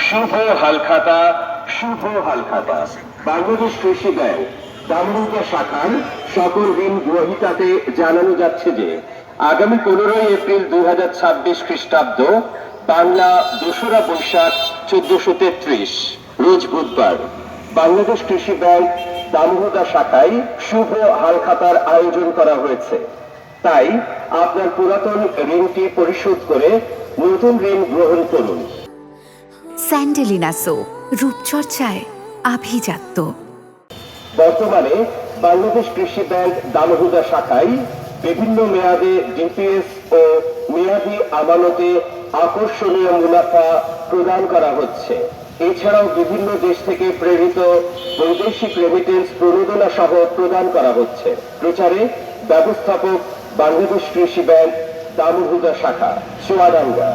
শুভ হালখাতা, শুভ হালখাতা। বাংলাদেশ কৃষি ব্যাংক দামোদর শাখার সকল ঋণ গ্রহীতাতে জানানো যাচ্ছে যে আগামী 15 এপ্রিল 2026 খ্রিস্টাব্দ বাংলা 2রা বৈশাখ 1433 রোজ বুধবার বাংলাদেশ কৃষি ব্যাংক দামোদর শাখায় শুভ হালখাতার আয়োজন করা হয়েছে। তাই আপনার পুরাতন ঋণটি পরিশোধ করে নতুন ঋণ গ্রহণ করুন। স্যান্ডেলিনা সো, রূপচর্চায় আভিজাত্য। বর্তমানে বাংলাদেশ কৃষি ব্যাংক দামোদর শাখায় বিভিন্ন মেয়াদে ডিপিএস ও মেয়াদি আমানতে আকর্ষণীয় মুনাফা প্রদান করা হচ্ছে। এছাড়াও বিভিন্ন দেশ থেকে প্রেরিত বৈদেশিক রেমিটেন্স প্রণোদনা সহ প্রদান করা হচ্ছে। প্রচারে ব্যবস্থাপক বাংলাদেশ কৃষি ব্যাংক দামোদর শাখা, চুয়াডাঙ্গা।